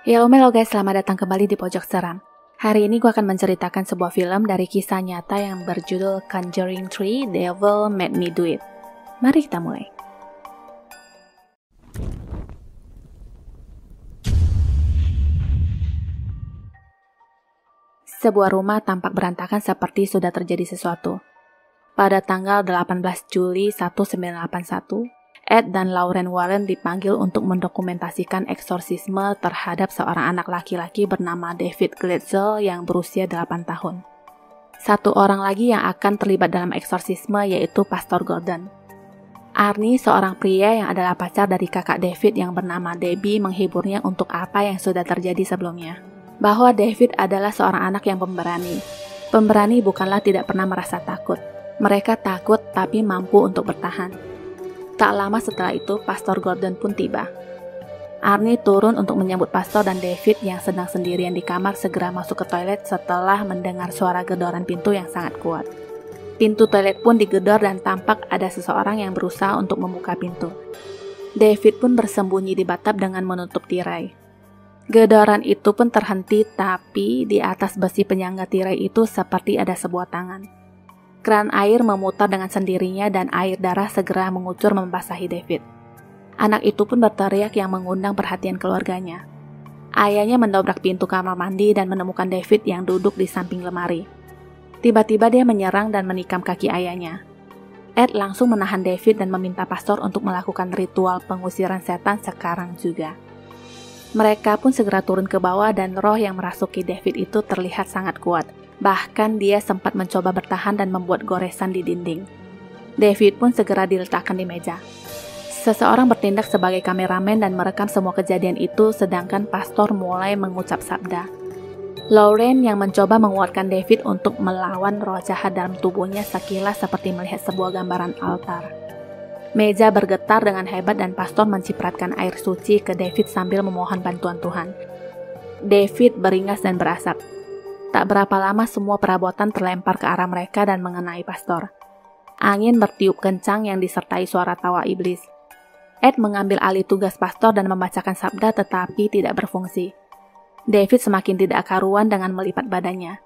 Halo guys, selamat datang kembali di Pojok Seram. Hari ini gue akan menceritakan sebuah film dari kisah nyata yang berjudul Conjuring 3: Devil Made Me Do It. Mari kita mulai. Sebuah rumah tampak berantakan seperti sudah terjadi sesuatu. Pada tanggal 18 Juli 1981, Ed dan Lauren Warren dipanggil untuk mendokumentasikan eksorsisme terhadap seorang anak laki-laki bernama David Glatzel yang berusia 8 tahun. Satu orang lagi yang akan terlibat dalam eksorsisme yaitu Pastor Gordon. Arnie, seorang pria yang adalah pacar dari kakak David yang bernama Debbie, menghiburnya untuk apa yang sudah terjadi sebelumnya. Bahwa David adalah seorang anak yang pemberani. Pemberani bukanlah tidak pernah merasa takut. Mereka takut tapi mampu untuk bertahan. Tak lama setelah itu, Pastor Gordon pun tiba. Arnie turun untuk menyambut Pastor dan David yang sedang sendirian di kamar segera masuk ke toilet setelah mendengar suara gedoran pintu yang sangat kuat. Pintu toilet pun digedor dan tampak ada seseorang yang berusaha untuk membuka pintu. David pun bersembunyi di bathtub dengan menutup tirai. Gedoran itu pun terhenti, tapi di atas besi penyangga tirai itu seperti ada sebuah tangan. Keran air memutar dengan sendirinya dan air darah segera mengucur membasahi David. Anak itu pun berteriak yang mengundang perhatian keluarganya. Ayahnya mendobrak pintu kamar mandi dan menemukan David yang duduk di samping lemari. Tiba-tiba dia menyerang dan menikam kaki ayahnya. Ed langsung menahan David dan meminta pastor untuk melakukan ritual pengusiran setan sekarang juga. Mereka pun segera turun ke bawah dan roh yang merasuki David itu terlihat sangat kuat. Bahkan dia sempat mencoba bertahan dan membuat goresan di dinding. David pun segera diletakkan di meja. Seseorang bertindak sebagai kameramen dan merekam semua kejadian itu, sedangkan pastor mulai mengucap sabda. Lauren yang mencoba menguatkan David untuk melawan roh jahat dalam tubuhnya sekilas seperti melihat sebuah gambaran altar. Meja bergetar dengan hebat dan pastor mencipratkan air suci ke David sambil memohon bantuan Tuhan. David beringas dan berasap. Tak berapa lama semua perabotan terlempar ke arah mereka dan mengenai pastor. Angin bertiup kencang yang disertai suara tawa iblis. Ed mengambil alih tugas pastor dan membacakan sabda tetapi tidak berfungsi. David semakin tidak karuan dengan melipat badannya.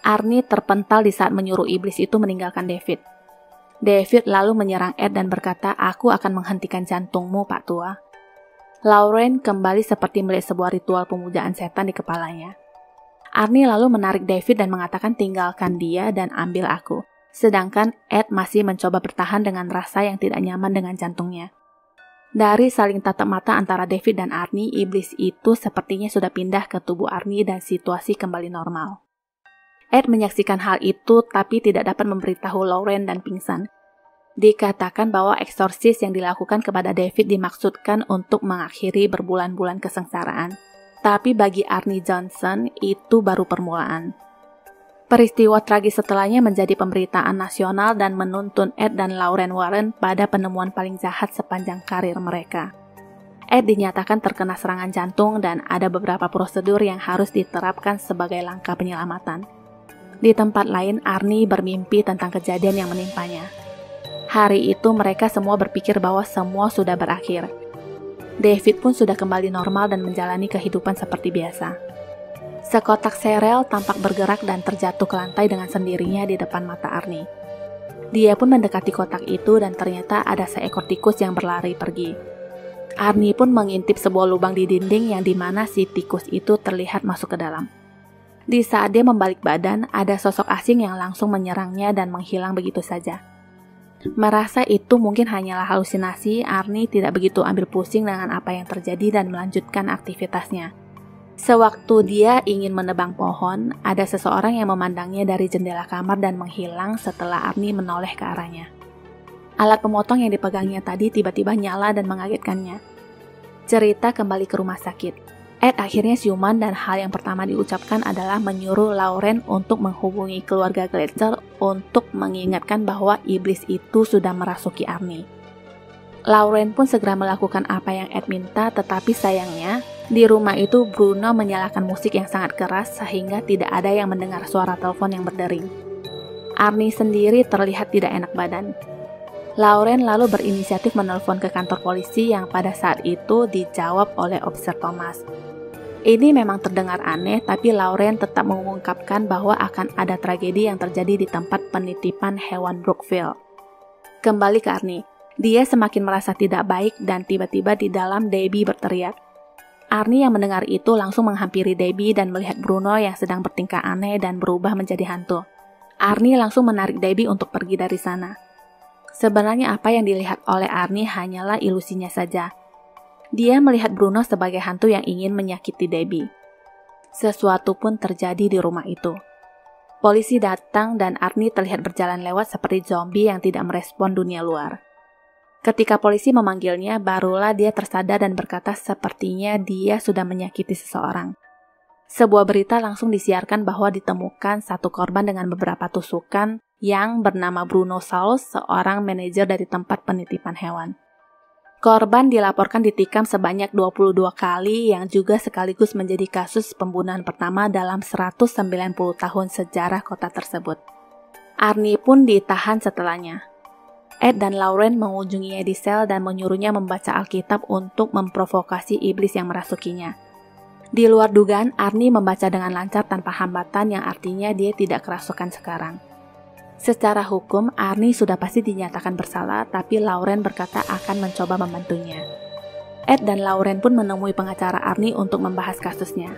Arnie terpental di saat menyuruh iblis itu meninggalkan David. David lalu menyerang Ed dan berkata, "Aku akan menghentikan jantungmu, Pak Tua." Lauren kembali seperti melihat sebuah ritual pemujaan setan di kepalanya. Arnie lalu menarik David dan mengatakan tinggalkan dia dan ambil aku. Sedangkan Ed masih mencoba bertahan dengan rasa yang tidak nyaman dengan jantungnya. Dari saling tatap mata antara David dan Arnie, iblis itu sepertinya sudah pindah ke tubuh Arnie dan situasi kembali normal. Ed menyaksikan hal itu tapi tidak dapat memberitahu Lauren dan pingsan. Dikatakan bahwa eksorsis yang dilakukan kepada David dimaksudkan untuk mengakhiri berbulan-bulan kesengsaraan. Tapi bagi Arnie Johnson, itu baru permulaan. Peristiwa tragis setelahnya menjadi pemberitaan nasional dan menuntun Ed dan Lauren Warren pada penemuan paling jahat sepanjang karir mereka. Ed dinyatakan terkena serangan jantung dan ada beberapa prosedur yang harus diterapkan sebagai langkah penyelamatan. Di tempat lain, Arnie bermimpi tentang kejadian yang menimpanya. Hari itu mereka semua berpikir bahwa semua sudah berakhir. David pun sudah kembali normal dan menjalani kehidupan seperti biasa. Sekotak serel tampak bergerak dan terjatuh ke lantai dengan sendirinya di depan mata Arnie. Dia pun mendekati kotak itu dan ternyata ada seekor tikus yang berlari pergi. Arnie pun mengintip sebuah lubang di dinding yang dimana si tikus itu terlihat masuk ke dalam. Di saat dia membalik badan, ada sosok asing yang langsung menyerangnya dan menghilang begitu saja. Merasa itu mungkin hanyalah halusinasi, Arnie tidak begitu ambil pusing dengan apa yang terjadi dan melanjutkan aktivitasnya. Sewaktu dia ingin menebang pohon, ada seseorang yang memandangnya dari jendela kamar dan menghilang setelah Arnie menoleh ke arahnya. Alat pemotong yang dipegangnya tadi tiba-tiba nyala dan mengagetkannya. Cerita kembali ke rumah sakit. Ed akhirnya siuman dan hal yang pertama diucapkan adalah menyuruh Lauren untuk menghubungi keluarga Glatzel untuk mengingatkan bahwa iblis itu sudah merasuki Arnie. Lauren pun segera melakukan apa yang Ed minta, tetapi sayangnya di rumah itu Bruno menyalakan musik yang sangat keras sehingga tidak ada yang mendengar suara telepon yang berdering. Arnie sendiri terlihat tidak enak badan. Lauren lalu berinisiatif menelpon ke kantor polisi yang pada saat itu dijawab oleh Officer Thomas. Ini memang terdengar aneh, tapi Lauren tetap mengungkapkan bahwa akan ada tragedi yang terjadi di tempat penitipan hewan Brookville. Kembali ke Arnie. Dia semakin merasa tidak baik dan tiba-tiba di dalam Debbie berteriak. Arnie yang mendengar itu langsung menghampiri Debbie dan melihat Bruno yang sedang bertingkah aneh dan berubah menjadi hantu. Arnie langsung menarik Debbie untuk pergi dari sana. Sebenarnya apa yang dilihat oleh Arnie hanyalah ilusinya saja. Dia melihat Bruno sebagai hantu yang ingin menyakiti Debbie. Sesuatu pun terjadi di rumah itu. Polisi datang dan Arnie terlihat berjalan lewat seperti zombie yang tidak merespon dunia luar. Ketika polisi memanggilnya, barulah dia tersadar dan berkata sepertinya dia sudah menyakiti seseorang. Sebuah berita langsung disiarkan bahwa ditemukan satu korban dengan beberapa tusukan yang bernama Bruno Sauls, seorang manajer dari tempat penitipan hewan. Korban dilaporkan ditikam sebanyak 22 kali yang juga sekaligus menjadi kasus pembunuhan pertama dalam 190 tahun sejarah kota tersebut. Arnie pun ditahan setelahnya. Ed dan Lauren mengunjunginya di sel dan menyuruhnya membaca Alkitab untuk memprovokasi iblis yang merasukinya. Di luar dugaan, Arnie membaca dengan lancar tanpa hambatan yang artinya dia tidak kerasukan sekarang. Secara hukum, Arnie sudah pasti dinyatakan bersalah, tapi Lauren berkata akan mencoba membantunya. Ed dan Lauren pun menemui pengacara Arnie untuk membahas kasusnya.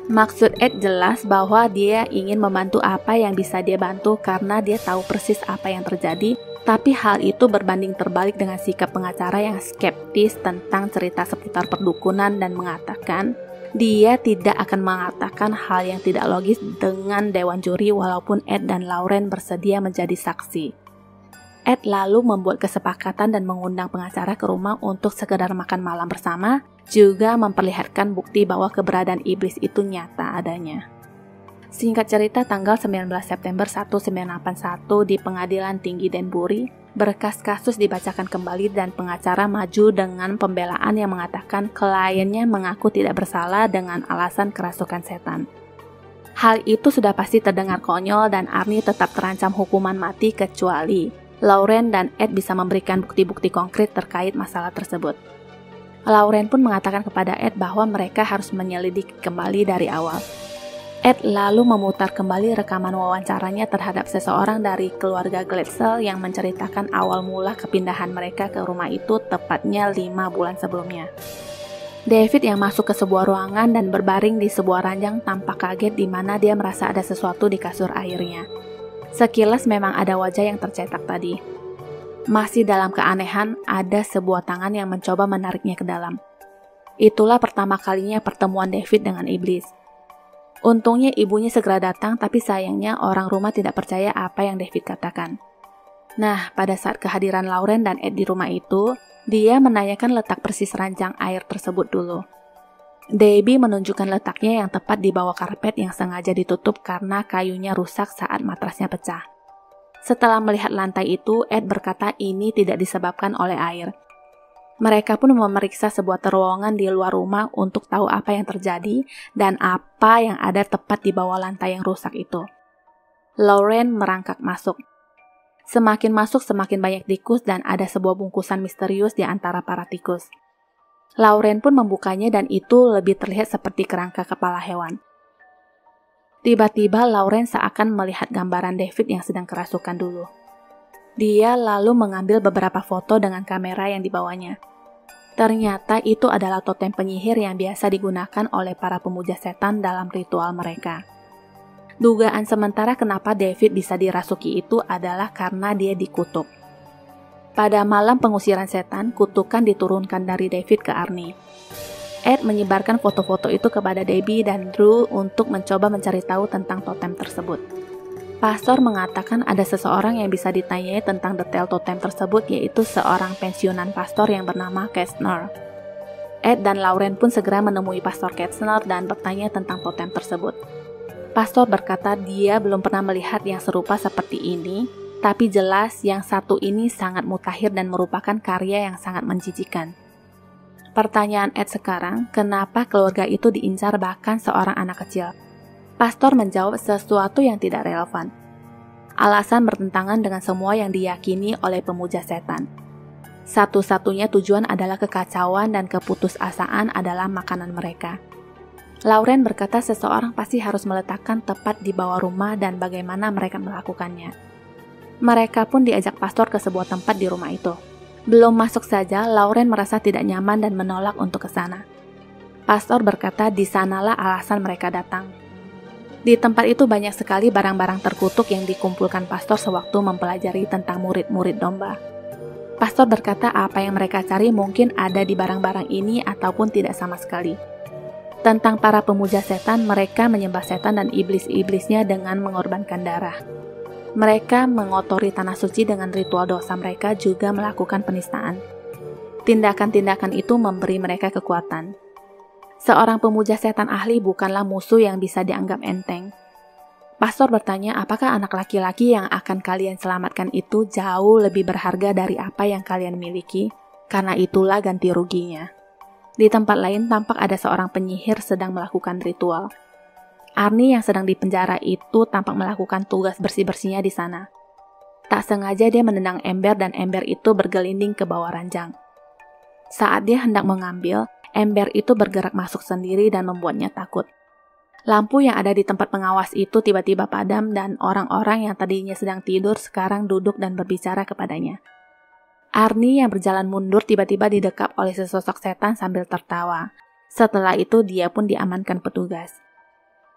Maksud Ed jelas bahwa dia ingin membantu apa yang bisa dia bantu karena dia tahu persis apa yang terjadi, tapi hal itu berbanding terbalik dengan sikap pengacara yang skeptis tentang cerita seputar perdukunan dan mengatakan dia tidak akan mengatakan hal yang tidak logis dengan dewan juri walaupun Ed dan Lauren bersedia menjadi saksi. Ed lalu membuat kesepakatan dan mengundang pengacara ke rumah untuk sekedar makan malam bersama, juga memperlihatkan bukti bahwa keberadaan iblis itu nyata adanya. Singkat cerita, tanggal 19 September 1981 di Pengadilan Tinggi Danbury, berkas kasus dibacakan kembali dan pengacara maju dengan pembelaan yang mengatakan kliennya mengaku tidak bersalah dengan alasan kerasukan setan. Hal itu sudah pasti terdengar konyol dan Arnie tetap terancam hukuman mati kecuali Lauren dan Ed bisa memberikan bukti-bukti konkret terkait masalah tersebut. Lauren pun mengatakan kepada Ed bahwa mereka harus menyelidiki kembali dari awal. Ed lalu memutar kembali rekaman wawancaranya terhadap seseorang dari keluarga Glatzel yang menceritakan awal mula kepindahan mereka ke rumah itu tepatnya 5 bulan sebelumnya. David yang masuk ke sebuah ruangan dan berbaring di sebuah ranjang tampak kaget di mana dia merasa ada sesuatu di kasur airnya. Sekilas memang ada wajah yang tercetak tadi. Masih dalam keanehan, ada sebuah tangan yang mencoba menariknya ke dalam. Itulah pertama kalinya pertemuan David dengan iblis. Untungnya ibunya segera datang, tapi sayangnya orang rumah tidak percaya apa yang David katakan. Nah, pada saat kehadiran Lauren dan Ed di rumah itu, dia menanyakan letak persis ranjang air tersebut dulu. Debbie menunjukkan letaknya yang tepat di bawah karpet yang sengaja ditutup karena kayunya rusak saat matrasnya pecah. Setelah melihat lantai itu, Ed berkata ini tidak disebabkan oleh air. Mereka pun memeriksa sebuah terowongan di luar rumah untuk tahu apa yang terjadi dan apa yang ada tepat di bawah lantai yang rusak itu. Lauren merangkak masuk. Semakin masuk semakin banyak tikus dan ada sebuah bungkusan misterius di antara para tikus. Lauren pun membukanya dan itu lebih terlihat seperti kerangka kepala hewan. Tiba-tiba Lauren seakan melihat gambaran David yang sedang kerasukan dulu. Dia lalu mengambil beberapa foto dengan kamera yang dibawanya. Ternyata itu adalah totem penyihir yang biasa digunakan oleh para pemuja setan dalam ritual mereka. Dugaan sementara kenapa David bisa dirasuki itu adalah karena dia dikutuk. Pada malam pengusiran setan, kutukan diturunkan dari David ke Arnie. Ed menyebarkan foto-foto itu kepada Debbie dan Drew untuk mencoba mencari tahu tentang totem tersebut. Pastor mengatakan ada seseorang yang bisa ditanyai tentang detail totem tersebut, yaitu seorang pensiunan pastor yang bernama Kastner. Ed dan Lauren pun segera menemui Pastor Kastner dan bertanya tentang totem tersebut. Pastor berkata dia belum pernah melihat yang serupa seperti ini, tapi jelas yang satu ini sangat mutakhir dan merupakan karya yang sangat menjijikan. Pertanyaan Ed sekarang, kenapa keluarga itu diincar bahkan seorang anak kecil? Pastor menjawab sesuatu yang tidak relevan. Alasan bertentangan dengan semua yang diyakini oleh pemuja setan. Satu-satunya tujuan adalah kekacauan dan keputusasaan adalah makanan mereka. Lauren berkata seseorang pasti harus meletakkan tepat di bawah rumah dan bagaimana mereka melakukannya. Mereka pun diajak pastor ke sebuah tempat di rumah itu. Belum masuk saja, Lauren merasa tidak nyaman dan menolak untuk ke sana. Pastor berkata di sanalah alasan mereka datang. Di tempat itu banyak sekali barang-barang terkutuk yang dikumpulkan pastor sewaktu mempelajari tentang murid-murid domba. Pastor berkata apa yang mereka cari mungkin ada di barang-barang ini ataupun tidak sama sekali. Tentang para pemuja setan, mereka menyembah setan dan iblis-iblisnya dengan mengorbankan darah. Mereka mengotori tanah suci dengan ritual dosa mereka juga melakukan penistaan. Tindakan-tindakan itu memberi mereka kekuatan. Seorang pemuja setan ahli bukanlah musuh yang bisa dianggap enteng. Pastor bertanya apakah anak laki-laki yang akan kalian selamatkan itu jauh lebih berharga dari apa yang kalian miliki, karena itulah ganti ruginya. Di tempat lain tampak ada seorang penyihir sedang melakukan ritual. Arnie yang sedang dipenjara itu tampak melakukan tugas bersih-bersihnya di sana. Tak sengaja dia menendang ember dan ember itu bergelinding ke bawah ranjang. Saat dia hendak mengambil, ember itu bergerak masuk sendiri dan membuatnya takut. Lampu yang ada di tempat pengawas itu tiba-tiba padam dan orang-orang yang tadinya sedang tidur sekarang duduk dan berbicara kepadanya. Arnie yang berjalan mundur tiba-tiba didekap oleh sesosok setan sambil tertawa. Setelah itu dia pun diamankan petugas.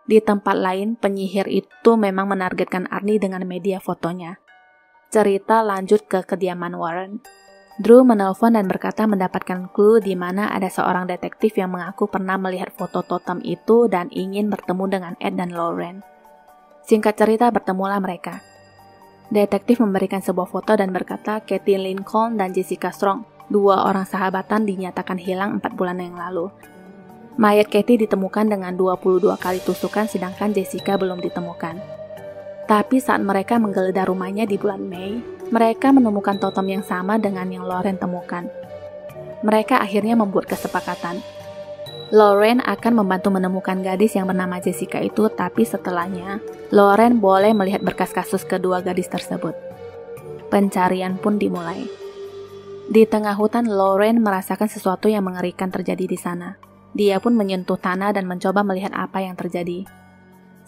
Di tempat lain, penyihir itu memang menargetkan Arnie dengan media fotonya. Cerita lanjut ke kediaman Warren. Drew menelpon dan berkata mendapatkan clue di mana ada seorang detektif yang mengaku pernah melihat foto totem itu dan ingin bertemu dengan Ed dan Lauren. Singkat cerita, bertemulah mereka. Detektif memberikan sebuah foto dan berkata Katie Lincoln dan Jessica Strong, dua orang sahabatan, dinyatakan hilang 4 bulan yang lalu. Mayat Katie ditemukan dengan 22 kali tusukan sedangkan Jessica belum ditemukan. Tapi saat mereka menggeledah rumahnya di bulan Mei, mereka menemukan totem yang sama dengan yang Lauren temukan. Mereka akhirnya membuat kesepakatan. Lauren akan membantu menemukan gadis yang bernama Jessica itu, tapi setelahnya, Lauren boleh melihat berkas kasus kedua gadis tersebut. Pencarian pun dimulai. Di tengah hutan, Lauren merasakan sesuatu yang mengerikan terjadi di sana. Dia pun menyentuh tanah dan mencoba melihat apa yang terjadi.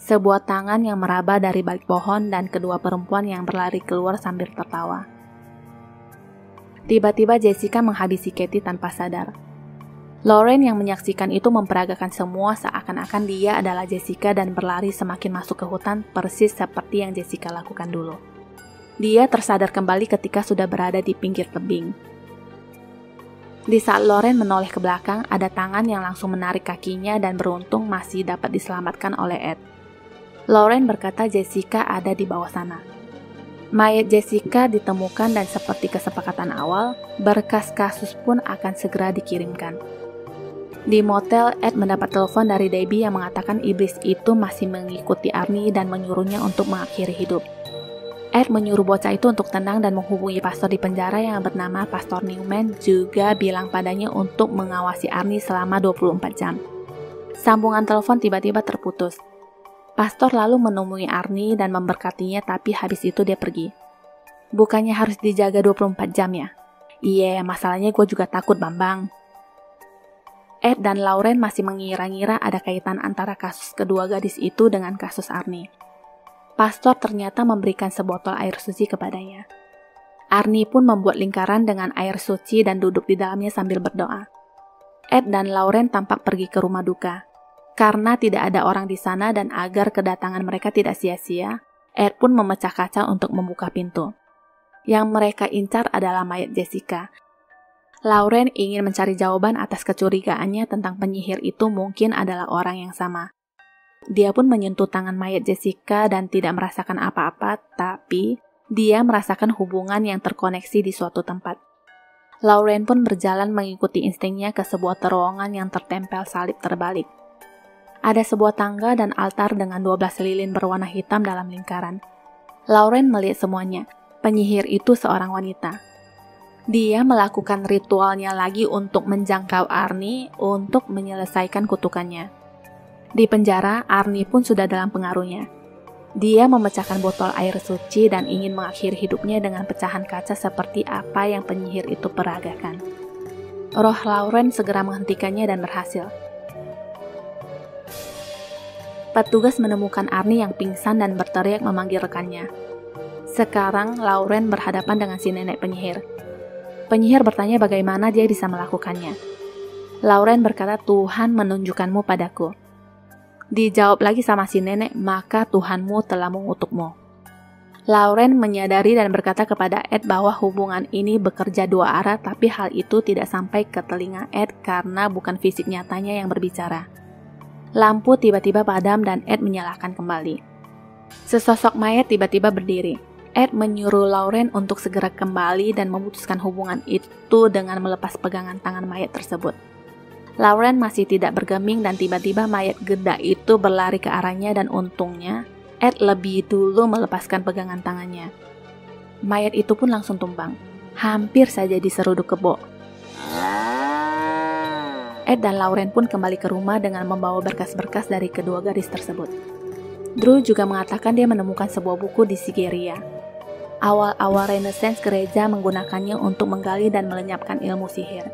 Sebuah tangan yang meraba dari balik pohon dan kedua perempuan yang berlari keluar sambil tertawa. Tiba-tiba Jessica menghabisi Katie tanpa sadar. Lauren yang menyaksikan itu memperagakan semua seakan-akan dia adalah Jessica dan berlari semakin masuk ke hutan persis seperti yang Jessica lakukan dulu. Dia tersadar kembali ketika sudah berada di pinggir tebing. Di saat Lauren menoleh ke belakang, ada tangan yang langsung menarik kakinya dan beruntung masih dapat diselamatkan oleh Ed. Lauren berkata Jessica ada di bawah sana. Mayat Jessica ditemukan dan seperti kesepakatan awal, berkas kasus pun akan segera dikirimkan. Di motel, Ed mendapat telepon dari Debbie yang mengatakan iblis itu masih mengikuti Arnie dan menyuruhnya untuk mengakhiri hidup. Ed menyuruh bocah itu untuk tenang dan menghubungi pastor di penjara yang bernama Pastor Newman, juga bilang padanya untuk mengawasi Arnie selama 24 jam. Sambungan telepon tiba-tiba terputus. Pastor lalu menemui Arnie dan memberkatinya, tapi habis itu dia pergi. Bukannya harus dijaga 24 jam ya? Iya, masalahnya gue juga takut, Bambang. Ed dan Lauren masih mengira-ngira ada kaitan antara kasus kedua gadis itu dengan kasus Arnie. Pastor ternyata memberikan sebotol air suci kepadanya. Arnie pun membuat lingkaran dengan air suci dan duduk di dalamnya sambil berdoa. Ed dan Lauren tampak pergi ke rumah duka. Karena tidak ada orang di sana dan agar kedatangan mereka tidak sia-sia, Ed pun memecah kaca untuk membuka pintu. Yang mereka incar adalah mayat Jessica. Lauren ingin mencari jawaban atas kecurigaannya tentang penyihir itu mungkin adalah orang yang sama. Dia pun menyentuh tangan mayat Jessica dan tidak merasakan apa-apa, tapi dia merasakan hubungan yang terkoneksi di suatu tempat. Lauren pun berjalan mengikuti instingnya ke sebuah terowongan yang tertempel salib terbalik. Ada sebuah tangga dan altar dengan 12 lilin berwarna hitam dalam lingkaran. Lauren melihat semuanya. Penyihir itu seorang wanita. Dia melakukan ritualnya lagi untuk menjangkau Arnie untuk menyelesaikan kutukannya. Di penjara, Arnie pun sudah dalam pengaruhnya. Dia memecahkan botol air suci dan ingin mengakhiri hidupnya dengan pecahan kaca seperti apa yang penyihir itu peragakan. Roh Lauren segera menghentikannya dan berhasil. Petugas menemukan Arnie yang pingsan dan berteriak memanggil rekannya. Sekarang Lauren berhadapan dengan si nenek penyihir. Penyihir bertanya bagaimana dia bisa melakukannya. Lauren berkata, Tuhan menunjukkanmu padaku. Dijawab lagi sama si nenek, maka Tuhanmu telah mengutukmu. Lauren menyadari dan berkata kepada Ed bahwa hubungan ini bekerja dua arah, tapi hal itu tidak sampai ke telinga Ed karena bukan fisik nyatanya yang berbicara. Lampu tiba-tiba padam dan Ed menyalakan kembali. Sesosok mayat tiba-tiba berdiri. Ed menyuruh Lauren untuk segera kembali dan memutuskan hubungan itu dengan melepas pegangan tangan mayat tersebut. Lauren masih tidak bergeming dan tiba-tiba mayat geda itu berlari ke arahnya dan untungnya Ed lebih dulu melepaskan pegangan tangannya. Mayat itu pun langsung tumbang, hampir saja diseruduk kebo. Ed dan Lauren pun kembali ke rumah dengan membawa berkas-berkas dari kedua gadis tersebut. Drew juga mengatakan dia menemukan sebuah buku di Sigeria. Awal-awal Renaissance gereja menggunakannya untuk menggali dan melenyapkan ilmu sihir.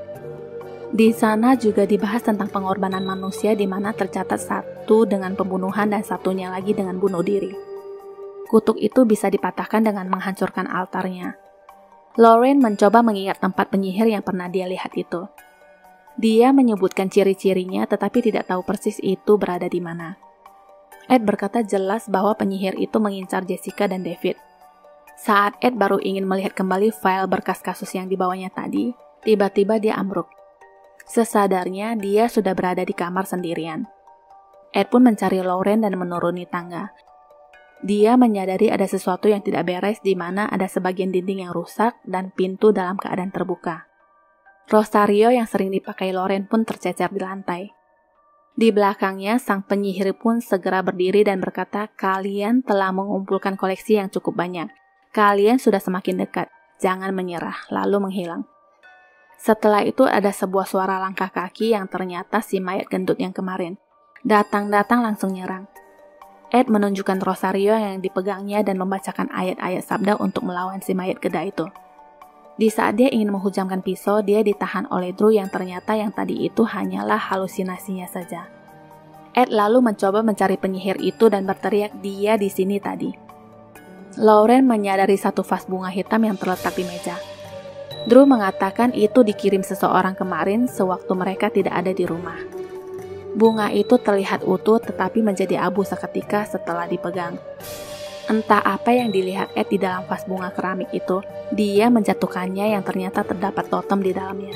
Di sana juga dibahas tentang pengorbanan manusia di mana tercatat satu dengan pembunuhan dan satunya lagi dengan bunuh diri. Kutuk itu bisa dipatahkan dengan menghancurkan altarnya. Lauren mencoba mengingat tempat penyihir yang pernah dia lihat itu. Dia menyebutkan ciri-cirinya tetapi tidak tahu persis itu berada di mana. Ed berkata jelas bahwa penyihir itu mengincar Jessica dan David. Saat Ed baru ingin melihat kembali file berkas kasus yang dibawanya tadi, tiba-tiba dia ambruk. Sesadarnya, dia sudah berada di kamar sendirian. Ed pun mencari Lauren dan menuruni tangga. Dia menyadari ada sesuatu yang tidak beres di mana ada sebagian dinding yang rusak dan pintu dalam keadaan terbuka. Rosario yang sering dipakai Lauren pun tercecer di lantai. Di belakangnya, sang penyihir pun segera berdiri dan berkata, kalian telah mengumpulkan koleksi yang cukup banyak. Kalian sudah semakin dekat. Jangan menyerah, lalu menghilang. Setelah itu ada sebuah suara langkah kaki yang ternyata si mayat gendut yang kemarin. Datang-datang langsung nyerang. Ed menunjukkan Rosario yang dipegangnya dan membacakan ayat-ayat sabda untuk melawan si mayat geda itu. Di saat dia ingin menghujamkan pisau, dia ditahan oleh Drew yang ternyata yang tadi itu hanyalah halusinasinya saja. Ed lalu mencoba mencari penyihir itu dan berteriak, dia di sini tadi. Lauren menyadari satu vas bunga hitam yang terletak di meja. Drew mengatakan itu dikirim seseorang kemarin sewaktu mereka tidak ada di rumah. Bunga itu terlihat utuh tetapi menjadi abu seketika setelah dipegang. Entah apa yang dilihat Ed di dalam vas bunga keramik itu, dia menjatuhkannya yang ternyata terdapat totem di dalamnya.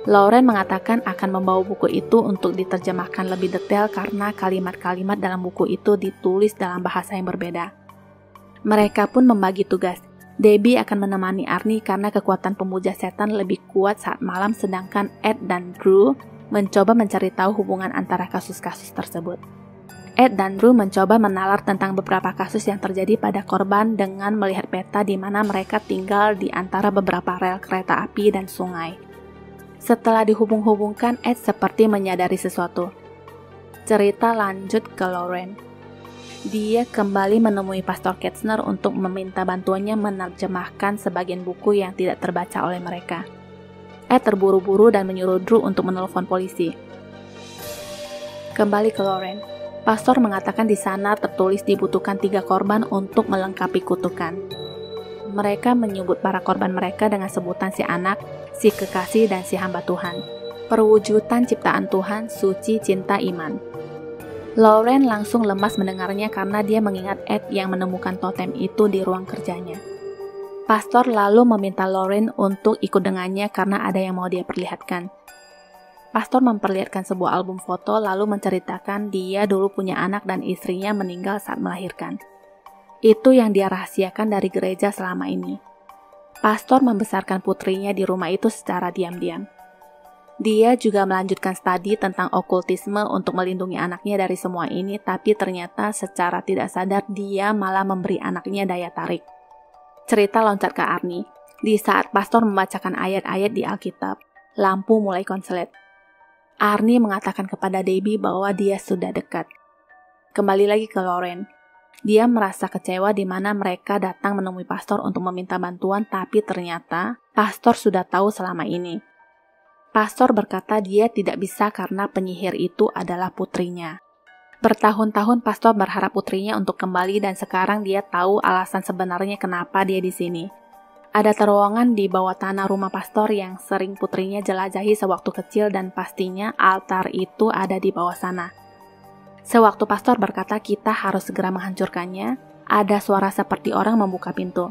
Lauren mengatakan akan membawa buku itu untuk diterjemahkan lebih detail karena kalimat-kalimat dalam buku itu ditulis dalam bahasa yang berbeda. Mereka pun membagi tugas. Debbie akan menemani Arnie karena kekuatan pemuja setan lebih kuat saat malam, sedangkan Ed dan Drew mencoba mencari tahu hubungan antara kasus-kasus tersebut. Ed dan Drew mencoba menalar tentang beberapa kasus yang terjadi pada korban dengan melihat peta di mana mereka tinggal di antara beberapa rel kereta api dan sungai. Setelah dihubung-hubungkan, Ed seperti menyadari sesuatu. Cerita lanjut ke Lauren. Dia kembali menemui Pastor Ketzner untuk meminta bantuannya menerjemahkan sebagian buku yang tidak terbaca oleh mereka. Ed terburu-buru dan menyuruh Drew untuk menelpon polisi. Kembali ke Lauren. Pastor mengatakan di sana tertulis dibutuhkan 3 korban untuk melengkapi kutukan. Mereka menyebut para korban mereka dengan sebutan si anak, si kekasih, dan si hamba Tuhan. Perwujudan ciptaan Tuhan, suci, cinta, iman. Lauren langsung lemas mendengarnya karena dia mengingat Ed yang menemukan totem itu di ruang kerjanya. Pastor lalu meminta Lauren untuk ikut dengannya karena ada yang mau dia perlihatkan. Pastor memperlihatkan sebuah album foto lalu menceritakan dia dulu punya anak dan istrinya meninggal saat melahirkan. Itu yang dia rahasiakan dari gereja selama ini. Pastor membesarkan putrinya di rumah itu secara diam-diam. Dia juga melanjutkan studi tentang okultisme untuk melindungi anaknya dari semua ini, tapi ternyata secara tidak sadar dia malah memberi anaknya daya tarik. Cerita loncat ke Arnie. Di saat pastor membacakan ayat-ayat di Alkitab, lampu mulai konslet. Arnie mengatakan kepada Debbie bahwa dia sudah dekat. Kembali lagi ke Lauren. Dia merasa kecewa di mana mereka datang menemui pastor untuk meminta bantuan, tapi ternyata pastor sudah tahu selama ini. Pastor berkata dia tidak bisa karena penyihir itu adalah putrinya. Bertahun-tahun pastor berharap putrinya untuk kembali dan sekarang dia tahu alasan sebenarnya kenapa dia di sini. Ada terowongan di bawah tanah rumah pastor yang sering putrinya jelajahi sewaktu kecil dan pastinya altar itu ada di bawah sana. Sewaktu pastor berkata kita harus segera menghancurkannya, ada suara seperti orang membuka pintu.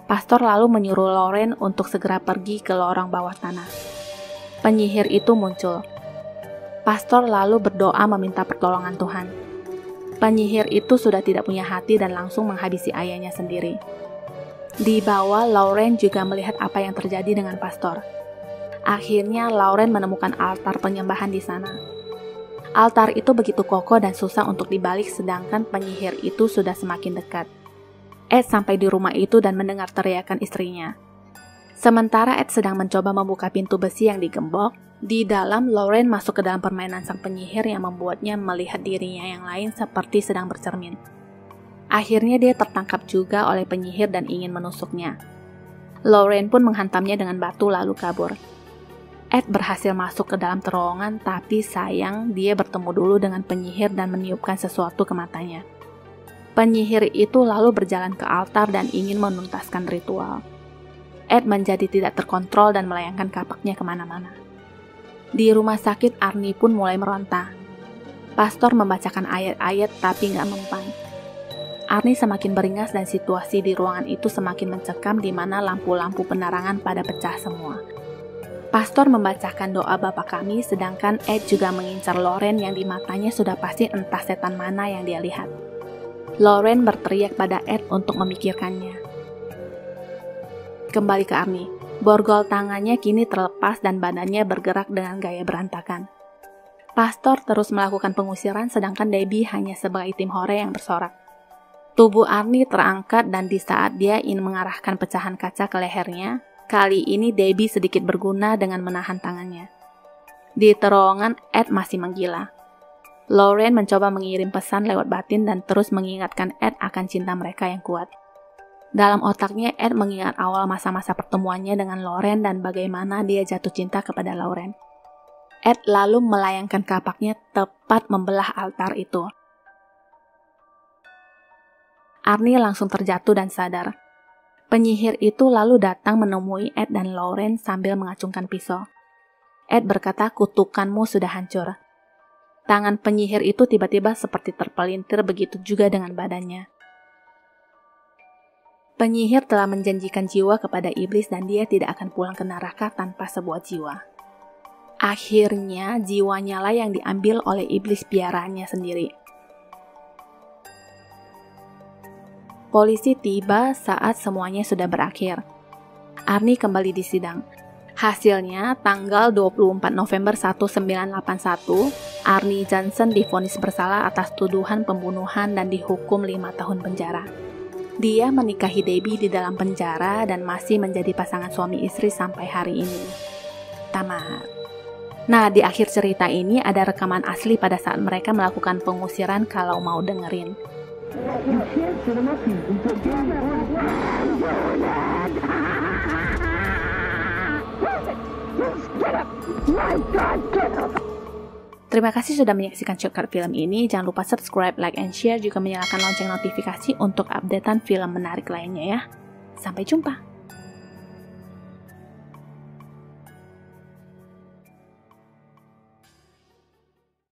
Pastor lalu menyuruh Lauren untuk segera pergi ke lorong bawah tanah. Penyihir itu muncul. Pastor lalu berdoa meminta pertolongan Tuhan. Penyihir itu sudah tidak punya hati dan langsung menghabisi ayahnya sendiri. Di bawah, Lauren juga melihat apa yang terjadi dengan pastor. Akhirnya, Lauren menemukan altar penyembahan di sana. Altar itu begitu kokoh dan susah untuk dibalik, sedangkan penyihir itu sudah semakin dekat. Ed sampai di rumah itu dan mendengar teriakan istrinya. Sementara Ed sedang mencoba membuka pintu besi yang digembok, di dalam Lauren masuk ke dalam permainan sang penyihir yang membuatnya melihat dirinya yang lain seperti sedang bercermin. Akhirnya dia tertangkap juga oleh penyihir dan ingin menusuknya. Lauren pun menghantamnya dengan batu lalu kabur. Ed berhasil masuk ke dalam terowongan, tapi sayang dia bertemu dulu dengan penyihir dan meniupkan sesuatu ke matanya. Penyihir itu lalu berjalan ke altar dan ingin menuntaskan ritual. Ed menjadi tidak terkontrol dan melayangkan kapaknya kemana-mana. Di rumah sakit, Arnie pun mulai meronta. Pastor membacakan ayat-ayat tapi nggak mempan. Arnie semakin beringas dan situasi di ruangan itu semakin mencekam di mana lampu-lampu penerangan pada pecah semua. Pastor membacakan doa Bapa Kami, sedangkan Ed juga mengincar Lauren yang di matanya sudah pasti entah setan mana yang dia lihat. Lauren berteriak pada Ed untuk memikirkannya. Kembali ke Arnie. Borgol tangannya kini terlepas dan badannya bergerak dengan gaya berantakan. Pastor terus melakukan pengusiran sedangkan Debbie hanya sebagai tim hore yang bersorak. Tubuh Arnie terangkat dan di saat dia ingin mengarahkan pecahan kaca ke lehernya, kali ini Debbie sedikit berguna dengan menahan tangannya. Di terowongan, Ed masih menggila. Lauren mencoba mengirim pesan lewat batin dan terus mengingatkan Ed akan cinta mereka yang kuat. Dalam otaknya, Ed mengingat awal masa-masa pertemuannya dengan Lauren dan bagaimana dia jatuh cinta kepada Lauren. Ed lalu melayangkan kapaknya tepat membelah altar itu. Arnie langsung terjatuh dan sadar. Penyihir itu lalu datang menemui Ed dan Lauren sambil mengacungkan pisau. Ed berkata, kutukanmu sudah hancur. Tangan penyihir itu tiba-tiba seperti terpelintir, begitu juga dengan badannya. Penyihir telah menjanjikan jiwa kepada iblis dan dia tidak akan pulang ke neraka tanpa sebuah jiwa. Akhirnya, jiwanya lah yang diambil oleh iblis piaraannya sendiri. Polisi tiba saat semuanya sudah berakhir. Arnie kembali disidang. Hasilnya, tanggal 24 November 1981, Arnie Johnson divonis bersalah atas tuduhan pembunuhan dan dihukum 5 tahun penjara. Dia menikahi Debbie di dalam penjara dan masih menjadi pasangan suami istri sampai hari ini. Tamat. Nah, di akhir cerita ini ada rekaman asli pada saat mereka melakukan pengusiran kalau mau dengerin. Terima kasih sudah menyaksikan Shortcut Film ini. Jangan lupa subscribe, like, and share. Juga menyalakan lonceng notifikasi untuk updatean film menarik lainnya ya. Sampai jumpa.